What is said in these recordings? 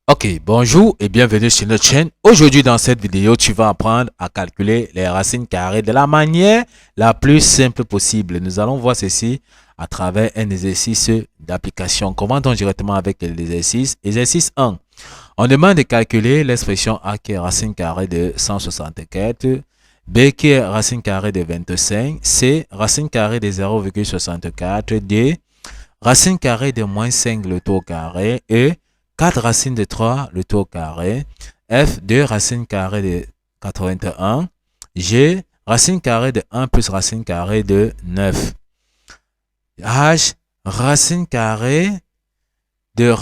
Ok, bonjour et bienvenue sur notre chaîne. Aujourd'hui, dans cette vidéo, tu vas apprendre à calculer les racines carrées de la manière la plus simple possible. Nous allons voir ceci à travers un exercice d'application. Commençons directement avec l'exercice. Exercice 1. On demande de calculer l'expression A qui est racine carrée de 164, B qui est racine carrée de 25, C racine carrée de 0,64, D racine carrée de moins 5 le tout au carré, E 4 racines de 3 le tout au carré, F 2 racines carrées de 81, G racine carrée de 1 plus racine carrée de 9, H racine carrée de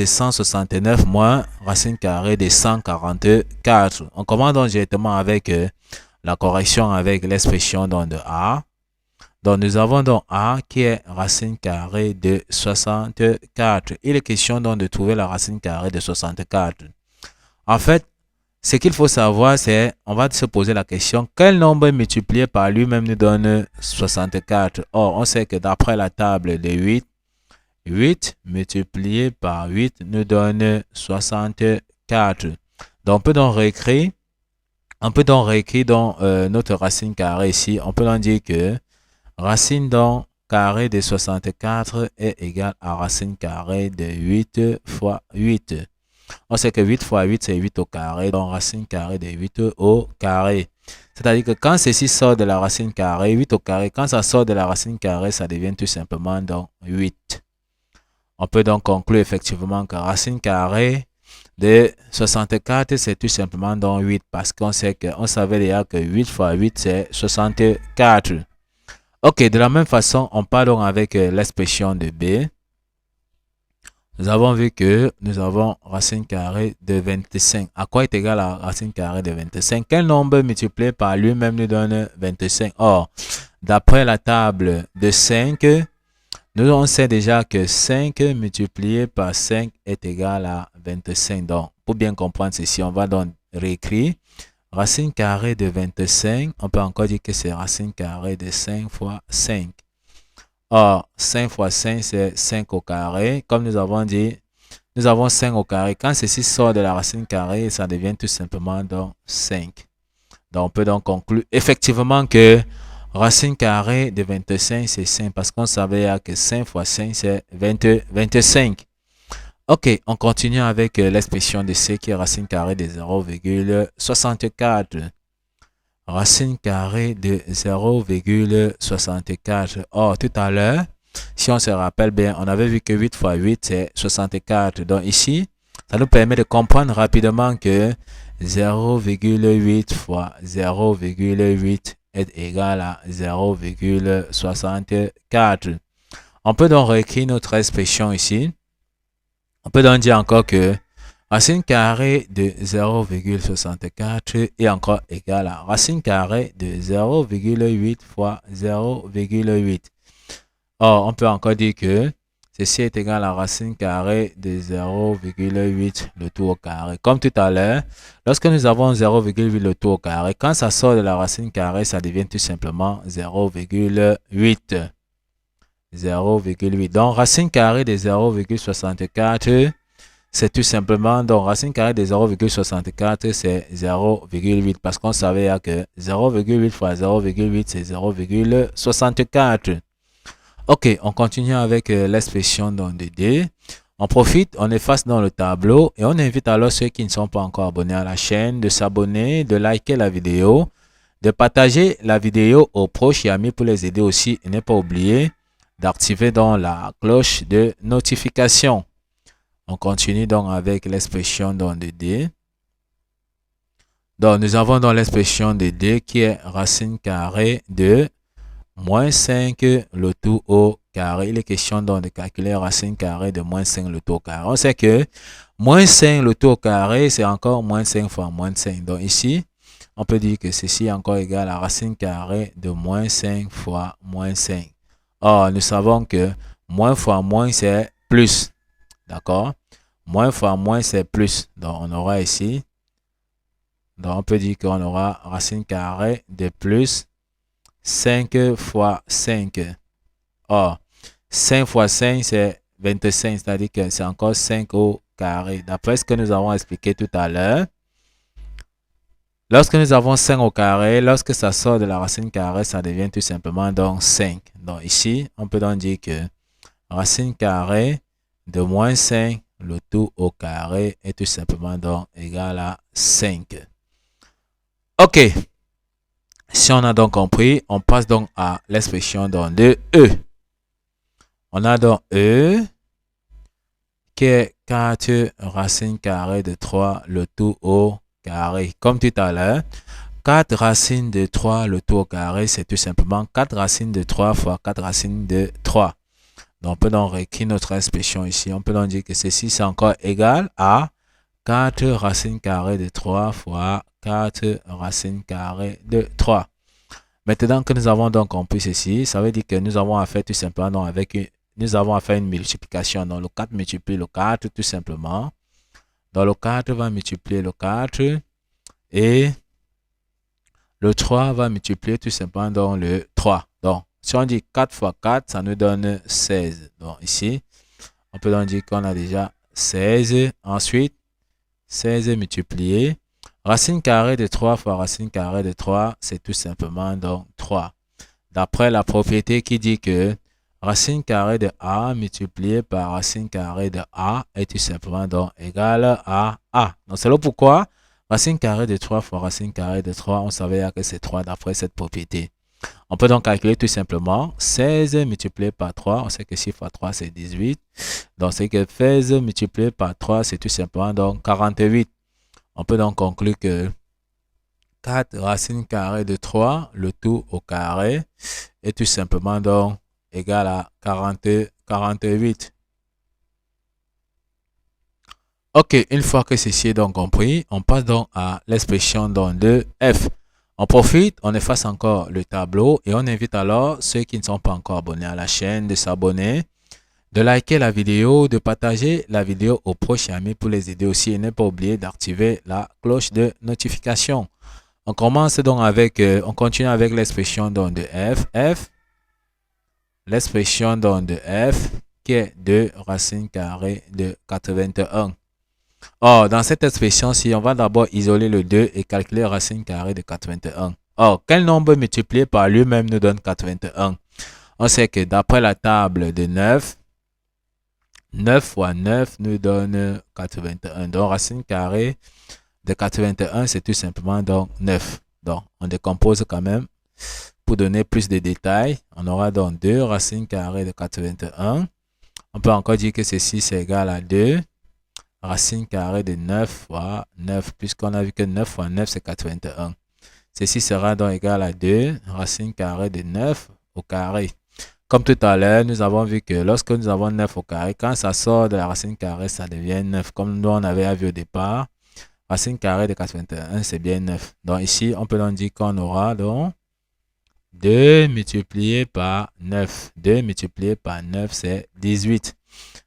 169 moins racine carrée de 144. On commence donc directement avec la correction avec l'expression de A. Donc, nous avons donc A qui est racine carrée de 64. Il est question donc de trouver la racine carrée de 64. En fait, ce qu'il faut savoir, c'est, on va se poser la question, quel nombre multiplié par lui-même nous donne 64? Or, on sait que d'après la table de 8, 8 multiplié par 8 nous donne 64. Donc, on peut donc réécrire notre racine carrée ici. On peut donc dire que racine donc carré de 64 est égal à racine carrée de 8 fois 8. On sait que 8 fois 8, c'est 8 au carré. Donc, racine carrée de 8 au carré. C'est-à-dire que quand ceci sort de la racine carrée, 8 au carré, quand ça sort de la racine carrée, ça devient tout simplement donc 8. On peut donc conclure effectivement que racine carrée de 64, c'est tout simplement donc 8. Parce qu'on sait qu'on savait déjà que 8 fois 8, c'est 64. Ok, de la même façon, on part donc avec l'expression de B. Nous avons vu que nous avons racine carrée de 25. À quoi est égal la racine carrée de 25? Quel nombre multiplié par lui-même nous donne 25? Or, d'après la table de 5, nous on sait déjà que 5 multiplié par 5 est égal à 25. Donc, pour bien comprendre ceci, on va donc réécrire. Racine carrée de 25, on peut encore dire que c'est racine carrée de 5 fois 5. Or, 5 fois 5, c'est 5 au carré. Comme nous avons dit, nous avons 5 au carré. Quand ceci sort de la racine carrée, ça devient tout simplement donc 5. Donc, on peut donc conclure effectivement que racine carrée de 25, c'est 5 parce qu'on savait que 5 fois 5, c'est 25. Ok, on continue avec l'expression de C qui est racine carrée de 0,64. Racine carrée de 0,64. Or, tout à l'heure, si on se rappelle bien, on avait vu que 8 fois 8, c'est 64. Donc ici, ça nous permet de comprendre rapidement que 0,8 fois 0,8 est égal à 0,64. On peut donc réécrire notre expression ici. On peut donc dire encore que racine carrée de 0,64 est encore égal à racine carrée de 0,8 fois 0,8. Or, on peut encore dire que ceci est égal à racine carrée de 0,8 le tout au carré. Comme tout à l'heure, lorsque nous avons 0,8 le tout au carré, quand ça sort de la racine carrée, ça devient tout simplement 0,8. 0,8. Donc, racine carrée de 0,64, c'est tout simplement, donc racine carrée de 0,64, c'est 0,8. Parce qu'on savait que 0,8 fois 0,8, c'est 0,64. Ok, on continue avec l'expression de D. On profite, on efface dans le tableau et on invite alors ceux qui ne sont pas encore abonnés à la chaîne de s'abonner, de liker la vidéo, de partager la vidéo aux proches et amis pour les aider aussi. Et ne pas oublier d'activer donc la cloche de notification. On continue donc avec l'expression de D. Donc, nous avons dans l'expression de D qui est racine carrée de moins 5 le tout au carré. Il est question donc de calculer racine carrée de moins 5 le tout au carré. On sait que moins 5 le tout au carré, c'est encore moins 5 fois moins 5. Donc ici, on peut dire que ceci est encore égal à racine carrée de moins 5 fois moins 5. Or, nous savons que moins fois moins, c'est plus. D'accord? Moins fois moins, c'est plus. Donc, on aura ici. Donc, on peut dire qu'on aura racine carrée de plus 5 fois 5. Or, 5 fois 5, c'est 25. C'est-à-dire que c'est encore 5 au carré. D'après ce que nous avons expliqué tout à l'heure, lorsque nous avons 5 au carré, lorsque ça sort de la racine carrée, ça devient tout simplement donc 5. Donc ici, on peut donc dire que racine carrée de moins 5, le tout au carré est tout simplement donc égal à 5. Ok. Si on a donc compris, on passe donc à l'expression donc de E. On a donc E qui est 4 racine carrée de 3, le tout au carré. Comme tout à l'heure, 4 racines de 3, le tout au carré, c'est tout simplement 4 racines de 3 fois 4 racines de 3. Donc, on peut donc réécrire notre expression ici. On peut donc dire que ceci, c'est encore égal à 4 racines carrées de 3 fois 4 racines carrées de 3. Maintenant que nous avons donc compris ceci, ça veut dire que nous avons affaire tout simplement avec nous avons affaire une multiplication. Donc, le 4 multiplie le 4 tout simplement. Donc, le 4 va multiplier le 4 et le 3 va multiplier tout simplement dans le 3. Donc, si on dit 4 fois 4, ça nous donne 16. Donc, ici, on peut donc dire qu'on a déjà 16. Ensuite, 16 multiplié. Racine carrée de 3 fois racine carrée de 3, c'est tout simplement donc 3. D'après la propriété qui dit que racine carrée de A multiplié par racine carrée de A est tout simplement donc égal à A. Donc, c'est là pourquoi racine carrée de 3 fois racine carrée de 3, on savait que c'est 3 d'après cette propriété. On peut donc calculer tout simplement 16 multiplié par 3. On sait que 6 fois 3, c'est 18. Donc, c'est que 16 multiplié par 3, c'est tout simplement donc 48. On peut donc conclure que 4 racines carrées de 3, le tout au carré, est tout simplement donc égal à 48. Ok, une fois que ceci est donc compris, on passe donc à l'expression de F. On profite, on efface encore le tableau et on invite alors ceux qui ne sont pas encore abonnés à la chaîne de s'abonner, de liker la vidéo, de partager la vidéo aux proches amis pour les aider aussi et ne pas oublier d'activer la cloche de notification. On commence donc avec, on continue avec l'expression de F. F, l'expression de F qui est 2 racine carrée de 81. Or, dans cette expression-ci, on va d'abord isoler le 2 et calculer racine carrée de 81. Or, quel nombre multiplié par lui-même nous donne 81? On sait que d'après la table de 9, 9 fois 9 nous donne 81. Donc, racine carrée de 81, c'est tout simplement donc 9. Donc, on décompose quand même pour donner plus de détails. On aura donc 2 racines carrées de 81. On peut encore dire que ceci, c'est égal à 2. Racine carrée de 9 fois 9, puisqu'on a vu que 9 fois 9, c'est 81. Ceci sera donc égal à 2 racine carrée de 9 au carré. Comme tout à l'heure, nous avons vu que lorsque nous avons 9 au carré, quand ça sort de la racine carrée, ça devient 9. Comme nous, on avait vu au départ, racine carrée de 81, c'est bien 9. Donc ici, on peut donc dire qu'on aura donc 2 multiplié par 9. 2 multiplié par 9, c'est 18.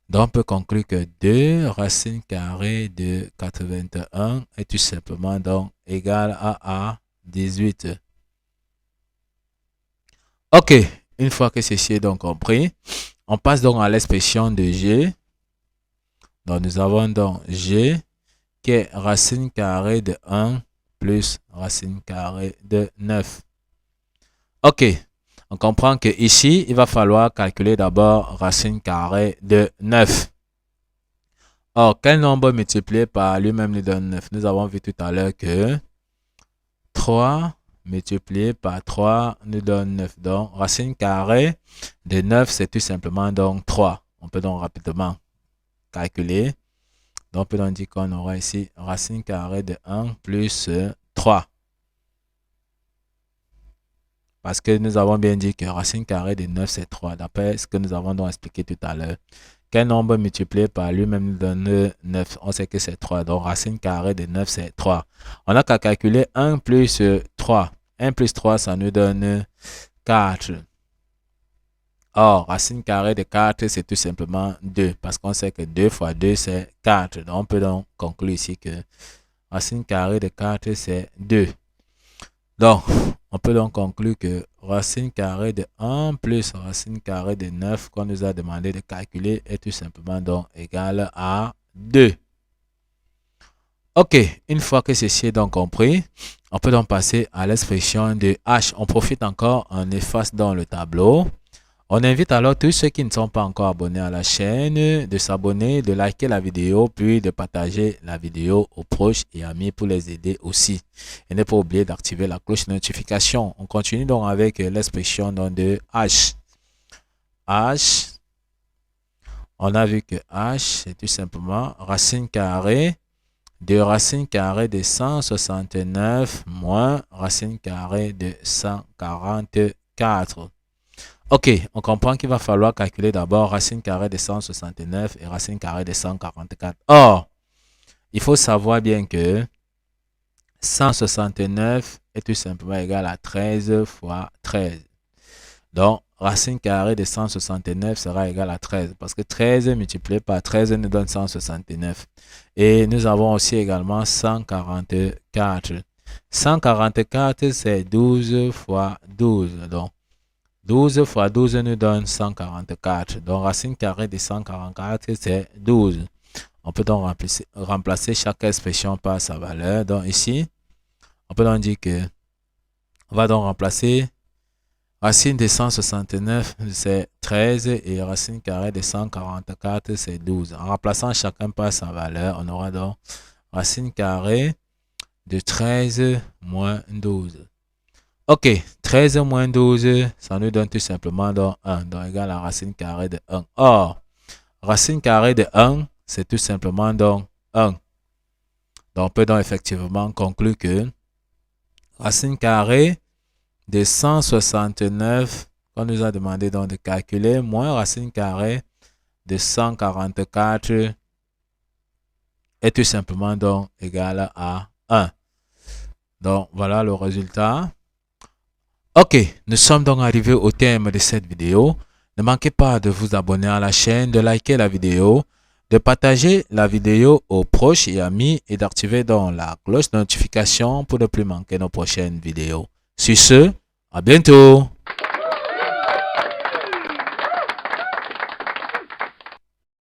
Donc, on peut conclure que 2 racine carrée de 81 est tout simplement donc égal à 18. Ok, une fois que ceci est donc compris, on passe donc à l'expression de G. Donc, nous avons donc G qui est racine carrée de 1 plus racine carrée de 9. Ok, on comprend que ici, il va falloir calculer d'abord racine carrée de 9. Or, quel nombre multiplié par lui-même nous donne 9? Nous avons vu tout à l'heure que 3 multiplié par 3 nous donne 9. Donc, racine carrée de 9, c'est tout simplement donc 3. On peut donc rapidement calculer. Donc, on peut donc dire qu'on aura ici racine carrée de 1 plus 3. Parce que nous avons bien dit que racine carrée de 9, c'est 3. D'après ce que nous avons donc expliqué tout à l'heure. Quel nombre multiplié par lui-même nous donne 9? On sait que c'est 3. Donc, racine carrée de 9, c'est 3. On n'a qu'à calculer 1 plus 3. 1 plus 3, ça nous donne 4. Or, racine carrée de 4, c'est tout simplement 2. Parce qu'on sait que 2 fois 2, c'est 4. Donc, on peut donc conclure ici que racine carrée de 4, c'est 2. Donc, on peut donc conclure que racine carrée de 1 plus racine carrée de 9 qu'on nous a demandé de calculer est tout simplement donc égal à 2. Ok, une fois que ceci est donc compris, on peut donc passer à l'expression de h. On profite encore, on efface dans le tableau. On invite alors tous ceux qui ne sont pas encore abonnés à la chaîne de s'abonner, de liker la vidéo, puis de partager la vidéo aux proches et amis pour les aider aussi. Et ne pas oublier d'activer la cloche de notification. On continue donc avec l'expression de h. H, on a vu que h, c'est tout simplement racine carrée de racine carrée de 169 moins racine carrée de 144. Ok, on comprend qu'il va falloir calculer d'abord racine carrée de 169 et racine carrée de 144. Or, il faut savoir bien que 169 est tout simplement égal à 13 fois 13. Donc, racine carrée de 169 sera égal à 13 parce que 13 multiplié par 13 nous donne 169. Et nous avons aussi également 144. 144, c'est 12 fois 12. Donc, 12 fois 12 nous donne 144. Donc, racine carrée de 144, c'est 12. On peut donc remplacer chaque expression par sa valeur. Donc, ici, on peut donc dire que on va donc remplacer racine de 169, c'est 13 et racine carrée de 144, c'est 12. En remplaçant chacun par sa valeur, on aura donc racine carrée de 13 moins 12. Ok, 13 moins 12, ça nous donne tout simplement donc 1, donc égal à racine carrée de 1. Or, racine carrée de 1, c'est tout simplement donc 1. Donc, on peut donc effectivement conclure que racine carrée de 169, qu'on nous a demandé donc de calculer, moins racine carrée de 144 est tout simplement donc égal à 1. Donc, voilà le résultat. Ok, nous sommes donc arrivés au terme de cette vidéo. Ne manquez pas de vous abonner à la chaîne, de liker la vidéo, de partager la vidéo aux proches et amis et d'activer donc la cloche de notification pour ne plus manquer nos prochaines vidéos. Sur ce, à bientôt!